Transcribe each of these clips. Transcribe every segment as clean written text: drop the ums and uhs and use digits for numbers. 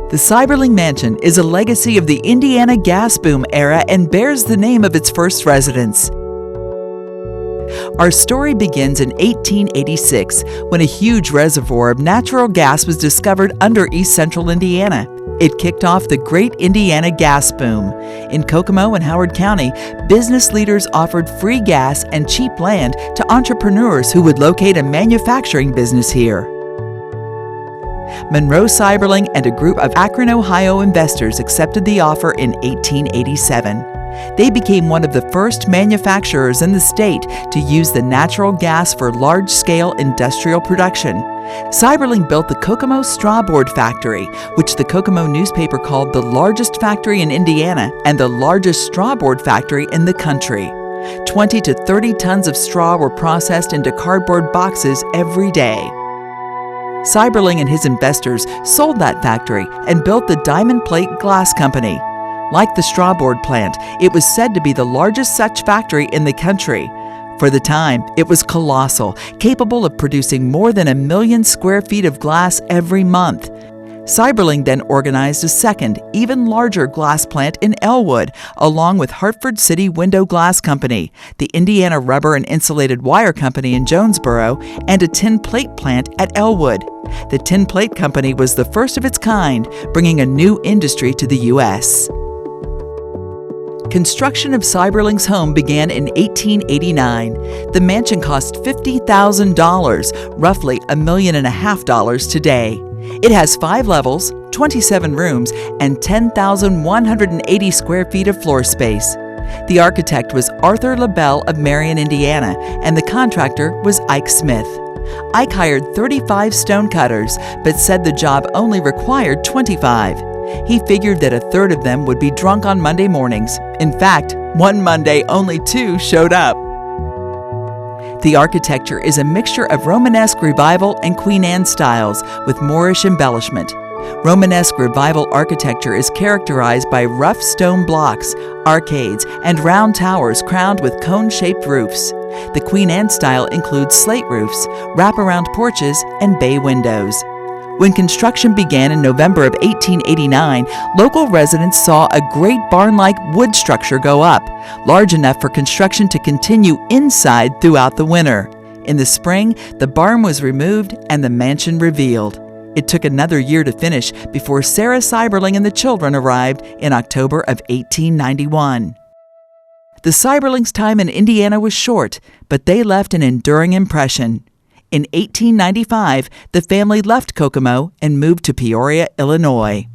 The Seiberling Mansion is a legacy of the Indiana gas boom era and bears the name of its first residents. Our story begins in 1886 when a huge reservoir of natural gas was discovered under east central Indiana. It kicked off the Great Indiana Gas Boom. In Kokomo and Howard County, business leaders offered free gas and cheap land to entrepreneurs who would locate a manufacturing business here. Monroe Seiberling and a group of Akron, Ohio investors accepted the offer in 1887. They became one of the first manufacturers in the state to use the natural gas for large-scale industrial production. Seiberling built the Kokomo Straw Board Factory, which the Kokomo newspaper called the largest factory in Indiana and the largest straw board factory in the country. 20 to 30 tons of straw were processed into cardboard boxes every day. Seiberling and his investors sold that factory and built the Diamond Plate Glass Company. Like the straw board plant, it was said to be the largest such factory in the country. For the time, it was colossal, capable of producing more than 1 million square feet of glass every month. Seiberling then organized a second, even larger glass plant in Elwood, along with Hartford City Window Glass Company, the Indiana Rubber and Insulated Wire Company in Jonesboro, and a tin plate plant at Elwood. The Tin Plate Company was the first of its kind, bringing a new industry to the U.S. Construction of Seiberling's home began in 1889. The mansion cost $50,000, roughly $1.5 million today. It has 5 levels, 27 rooms, and 10,180 square feet of floor space. The architect was Arthur LaBelle of Marion, Indiana, and the contractor was Ike Smith. Ike hired 35 stonecutters, but said the job only required 25. He figured that 1/3 of them would be drunk on Monday mornings. In fact, one Monday, only 2 showed up. The architecture is a mixture of Romanesque Revival and Queen Anne styles with Moorish embellishment. Romanesque Revival architecture is characterized by rough stone blocks, arcades, and round towers crowned with cone-shaped roofs. The Queen Anne style includes slate roofs, wraparound porches, and bay windows. When construction began in November of 1889, local residents saw a great barn-like wood structure go up, large enough for construction to continue inside throughout the winter. In the spring, the barn was removed and the mansion revealed. It took another year to finish before Sarah Seiberling and the children arrived in October of 1891. The Seiberlings' time in Indiana was short, but they left an enduring impression. In 1895, the family left Kokomo and moved to Peoria, Illinois.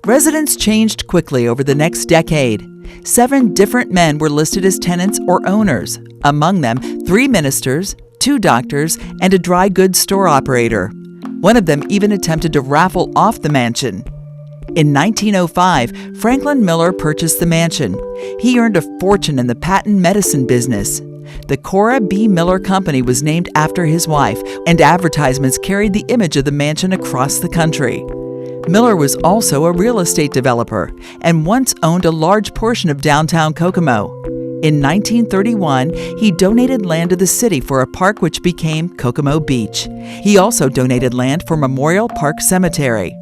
Residents changed quickly over the next decade. 7 different men were listed as tenants or owners, among them 3 ministers, 2 doctors, and a dry goods store operator. One of them even attempted to raffle off the mansion. In 1905, Franklin Miller purchased the mansion. He earned a fortune in the patent medicine business. The Cora B. Miller Company was named after his wife, and advertisements carried the image of the mansion across the country. Miller was also a real estate developer and once owned a large portion of downtown Kokomo. In 1931, he donated land to the city for a park which became Kokomo Beach. He also donated land for Memorial Park Cemetery.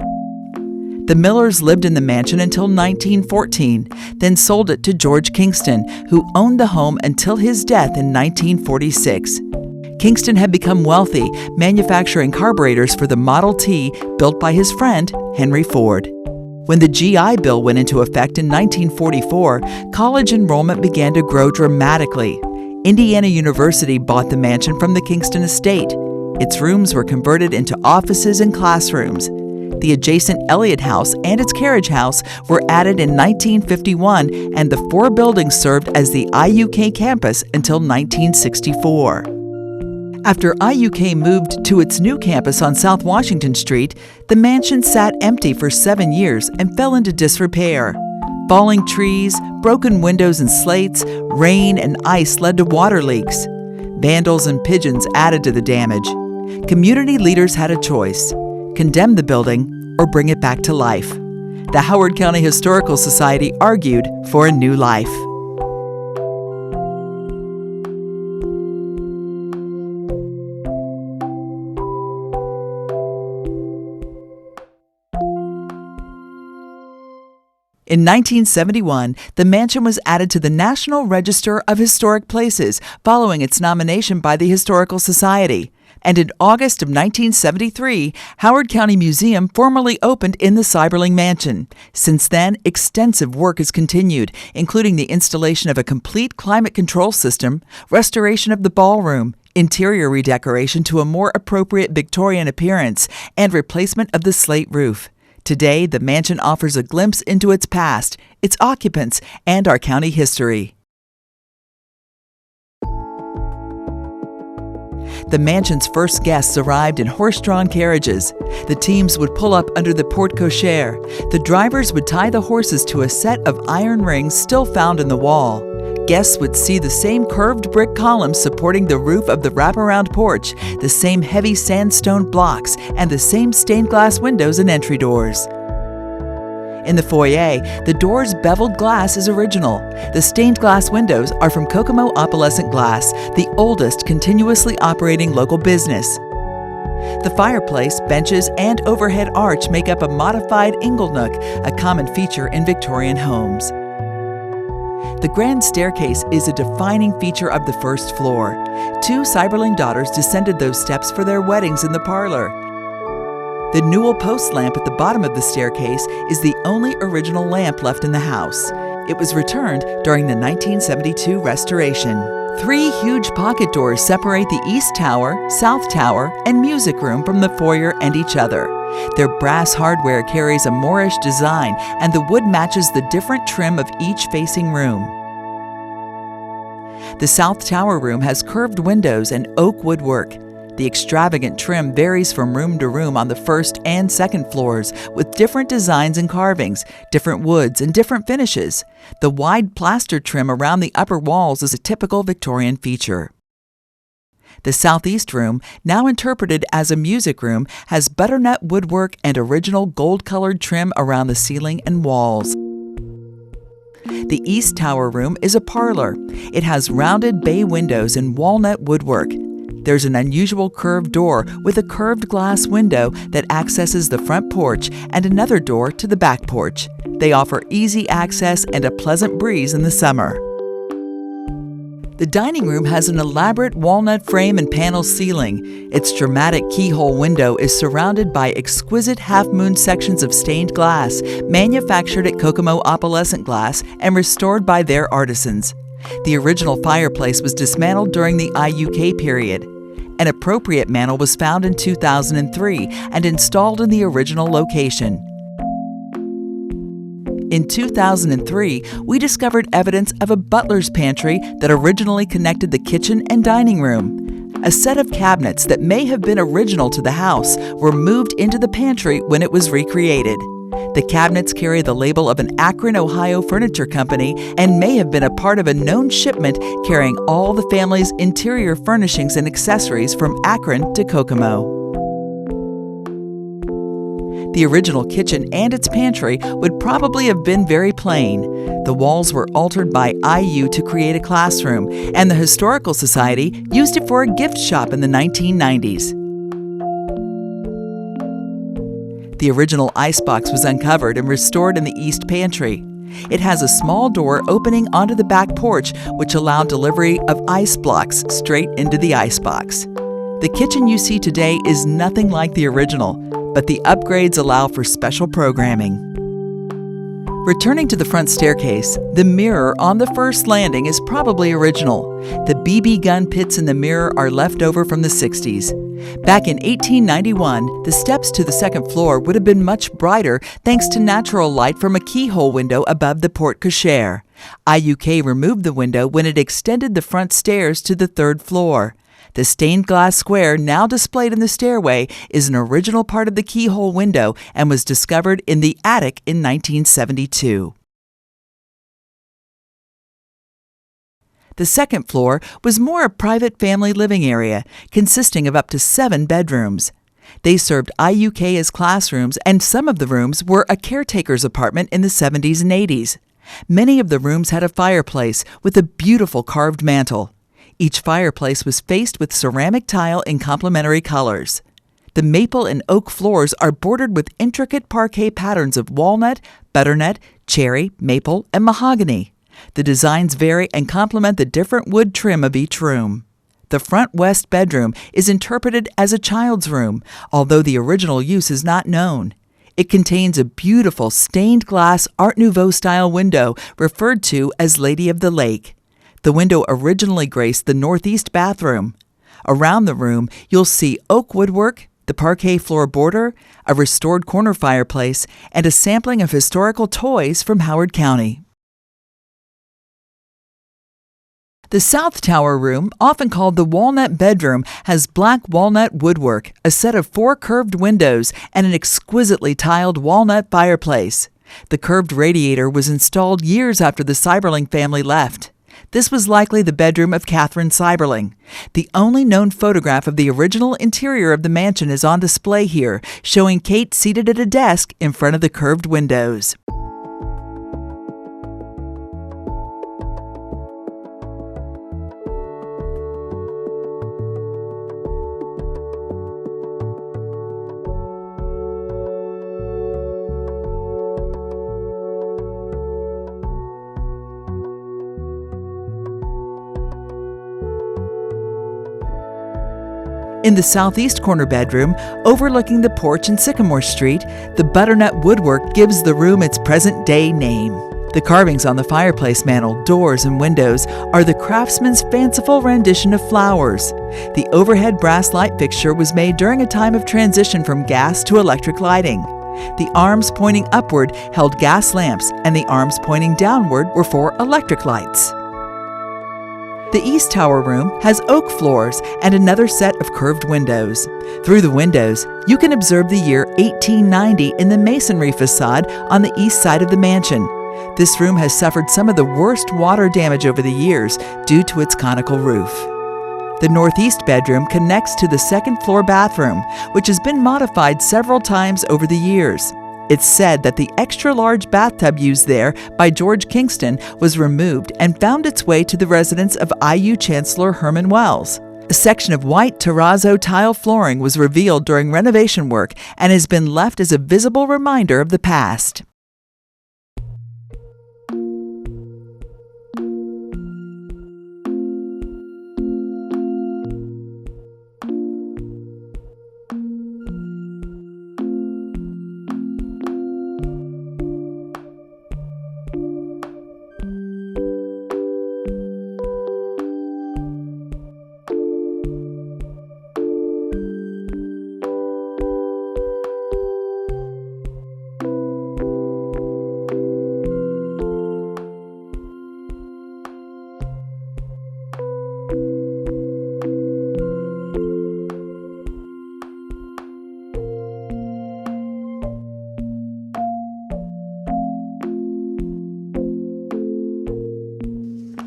The Millers lived in the mansion until 1914, then sold it to George Kingston, who owned the home until his death in 1946. Kingston had become wealthy, manufacturing carburetors for the Model T built by his friend, Henry Ford. When the GI Bill went into effect in 1944, college enrollment began to grow dramatically. Indiana University bought the mansion from the Kingston estate. Its rooms were converted into offices and classrooms. The adjacent Elliott House and its carriage house were added in 1951, and the 4 buildings served as the IUK campus until 1964. After IUK moved to its new campus on South Washington Street, the mansion sat empty for 7 years and fell into disrepair. Falling trees, broken windows and slates, rain and ice led to water leaks. Vandals and pigeons added to the damage. Community leaders had a choice: condemn the building or bring it back to life. The Howard County Historical Society argued for a new life. In 1971, the mansion was added to the National Register of Historic Places following its nomination by the Historical Society. And in August of 1973, Howard County Museum formally opened in the Seiberling Mansion. Since then, extensive work has continued, including the installation of a complete climate control system, restoration of the ballroom, interior redecoration to a more appropriate Victorian appearance, and replacement of the slate roof. Today, the mansion offers a glimpse into its past, its occupants, and our county history. The mansion's first guests arrived in horse-drawn carriages. The teams would pull up under the porte cochere. The drivers would tie the horses to a set of iron rings still found in the wall. Guests would see the same curved brick columns supporting the roof of the wraparound porch, the same heavy sandstone blocks, and the same stained glass windows and entry doors. In the foyer, the door's beveled glass is original. The stained glass windows are from Kokomo Opalescent Glass, the oldest continuously operating local business. The fireplace, benches, and overhead arch make up a modified inglenook, a common feature in Victorian homes. The grand staircase is a defining feature of the first floor. Two Seiberling daughters descended those steps for their weddings in the parlor. The newel post lamp at the bottom of the staircase is the only original lamp left in the house. It was returned during the 1972 restoration. 3 huge pocket doors separate the East Tower, South Tower, and music room from the foyer and each other. Their brass hardware carries a Moorish design, and the wood matches the different trim of each facing room. The South Tower room has curved windows and oak woodwork. The extravagant trim varies from room to room on the first and second floors, with different designs and carvings, different woods, and different finishes. The wide plaster trim around the upper walls is a typical Victorian feature. The southeast room, now interpreted as a music room, has butternut woodwork and original gold-colored trim around the ceiling and walls. The East Tower room is a parlor. It has rounded bay windows and walnut woodwork. There's an unusual curved door with a curved glass window that accesses the front porch and another door to the back porch. They offer easy access and a pleasant breeze in the summer. The dining room has an elaborate walnut frame and panel ceiling. Its dramatic keyhole window is surrounded by exquisite half-moon sections of stained glass, manufactured at Kokomo Opalescent Glass and restored by their artisans. The original fireplace was dismantled during the IUK period. An appropriate mantel was found in 2003 and installed in the original location. In 2003, we discovered evidence of a butler's pantry that originally connected the kitchen and dining room. A set of cabinets that may have been original to the house were moved into the pantry when it was recreated. The cabinets carry the label of an Akron, Ohio furniture company and may have been a part of a known shipment carrying all the family's interior furnishings and accessories from Akron to Kokomo. The original kitchen and its pantry would probably have been very plain. The walls were altered by IU to create a classroom, and the Historical Society used it for a gift shop in the 1990s. The original icebox was uncovered and restored in the east pantry. It has a small door opening onto the back porch, which allowed delivery of ice blocks straight into the icebox. The kitchen you see today is nothing like the original, but the upgrades allow for special programming. Returning to the front staircase, the mirror on the first landing is probably original. The BB gun pits in the mirror are left over from the 60s. Back in 1891, the steps to the second floor would have been much brighter thanks to natural light from a keyhole window above the porte cochere. IUK removed the window when it extended the front stairs to the third floor. The stained glass square now displayed in the stairway is an original part of the keyhole window and was discovered in the attic in 1972. The second floor was more a private family living area, consisting of up to 7 bedrooms. They served IUK as classrooms, and some of the rooms were a caretaker's apartment in the 70s and 80s. Many of the rooms had a fireplace with a beautiful carved mantel. Each fireplace was faced with ceramic tile in complementary colors. The maple and oak floors are bordered with intricate parquet patterns of walnut, butternut, cherry, maple, and mahogany. The designs vary and complement the different wood trim of each room. The front west bedroom is interpreted as a child's room, although the original use is not known. It contains a beautiful stained glass Art Nouveau-style window referred to as Lady of the Lake. The window originally graced the northeast bathroom. Around the room, you'll see oak woodwork, the parquet floor border, a restored corner fireplace, and a sampling of historical toys from Howard County. The South Tower room, often called the walnut bedroom, has black walnut woodwork, a set of 4 curved windows, and an exquisitely tiled walnut fireplace. The curved radiator was installed years after the Seiberling family left. This was likely the bedroom of Catherine Seiberling. The only known photograph of the original interior of the mansion is on display here, showing Kate seated at a desk in front of the curved windows. In the southeast corner bedroom, overlooking the porch and Sycamore Street, the butternut woodwork gives the room its present-day name. The carvings on the fireplace mantel, doors, and windows are the craftsman's fanciful rendition of flowers. The overhead brass light fixture was made during a time of transition from gas to electric lighting. The arms pointing upward held gas lamps, and the arms pointing downward were for electric lights. The East Tower room has oak floors and another set of curved windows. Through the windows, you can observe the year 1890 in the masonry facade on the east side of the mansion. This room has suffered some of the worst water damage over the years due to its conical roof. The northeast bedroom connects to the second-floor bathroom, which has been modified several times over the years. It's said that the extra-large bathtub used there by George Kingston was removed and found its way to the residence of IU Chancellor Herman Wells. A section of white terrazzo tile flooring was revealed during renovation work and has been left as a visible reminder of the past.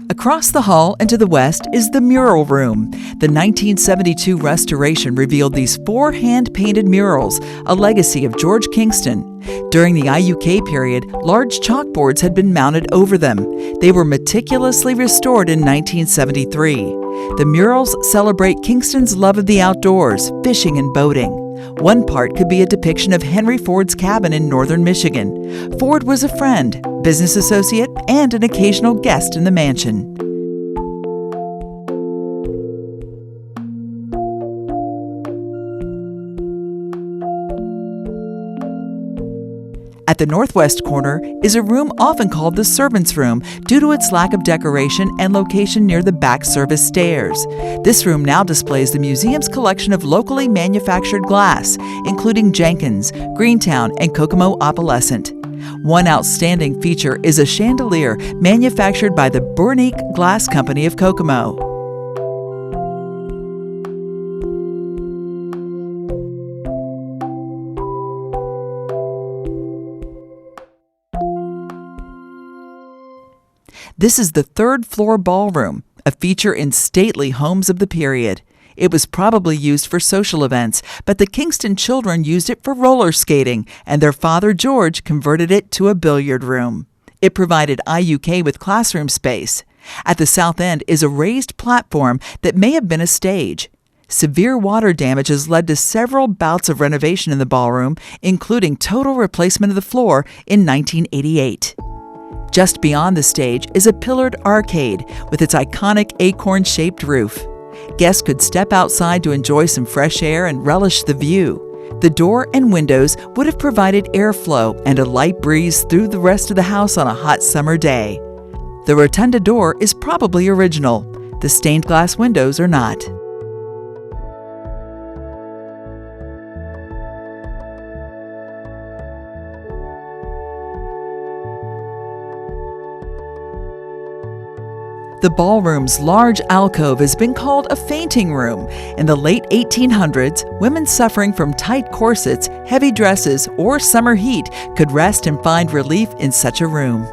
Across the hall and to the west is the mural room. The 1972 restoration revealed these 4 hand-painted murals, a legacy of George Kingston. During the IUK period, large chalkboards had been mounted over them. They were meticulously restored in 1973. The murals celebrate Kingston's love of the outdoors, fishing and boating. One part could be a depiction of Henry Ford's cabin in northern Michigan. Ford was a friend, business associate, and an occasional guest in the mansion. At the northwest corner is a room often called the servants' room due to its lack of decoration and location near the back service stairs. This room now displays the museum's collection of locally manufactured glass, including Jenkins, Greentown, and Kokomo Opalescent. One outstanding feature is a chandelier manufactured by the Burnique Glass Company of Kokomo. This is the third-floor ballroom, a feature in stately homes of the period. It was probably used for social events, but the Kingston children used it for roller skating, and their father George converted it to a billiard room. It provided IUK with classroom space. At the south end is a raised platform that may have been a stage. Severe water damage has led to several bouts of renovation in the ballroom, including total replacement of the floor in 1988. Just beyond the stage is a pillared arcade with its iconic acorn-shaped roof. Guests could step outside to enjoy some fresh air and relish the view. The door and windows would have provided airflow and a light breeze through the rest of the house on a hot summer day. The rotunda door is probably original. The stained glass windows are not. The ballroom's large alcove has been called a fainting room. In the late 1800s, women suffering from tight corsets, heavy dresses, or summer heat could rest and find relief in such a room.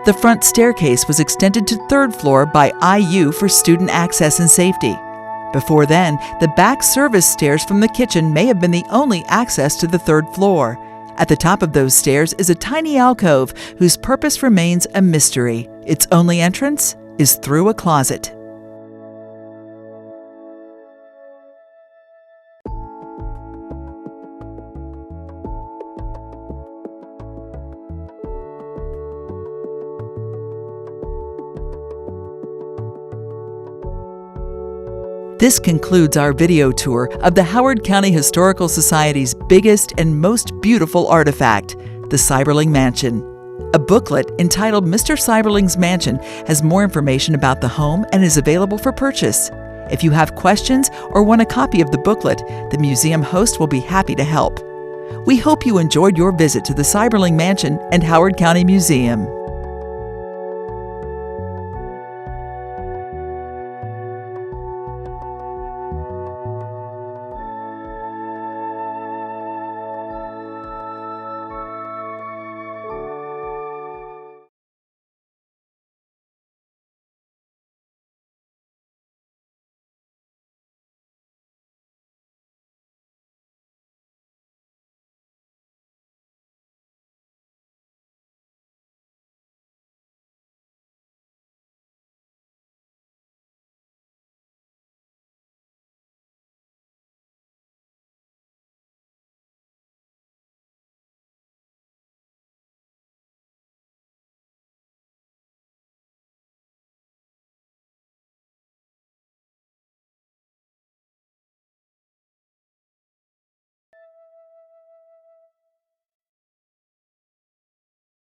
The front staircase was extended to third floor by IU for student access and safety. Before then, the back service stairs from the kitchen may have been the only access to the third floor. At the top of those stairs is a tiny alcove whose purpose remains a mystery. Its only entrance is through a closet. This concludes our video tour of the Howard County Historical Society's biggest and most beautiful artifact, the Seiberling Mansion. A booklet entitled Mr. Seiberling's Mansion has more information about the home and is available for purchase. If you have questions or want a copy of the booklet, the museum host will be happy to help. We hope you enjoyed your visit to the Seiberling Mansion and Howard County Museum.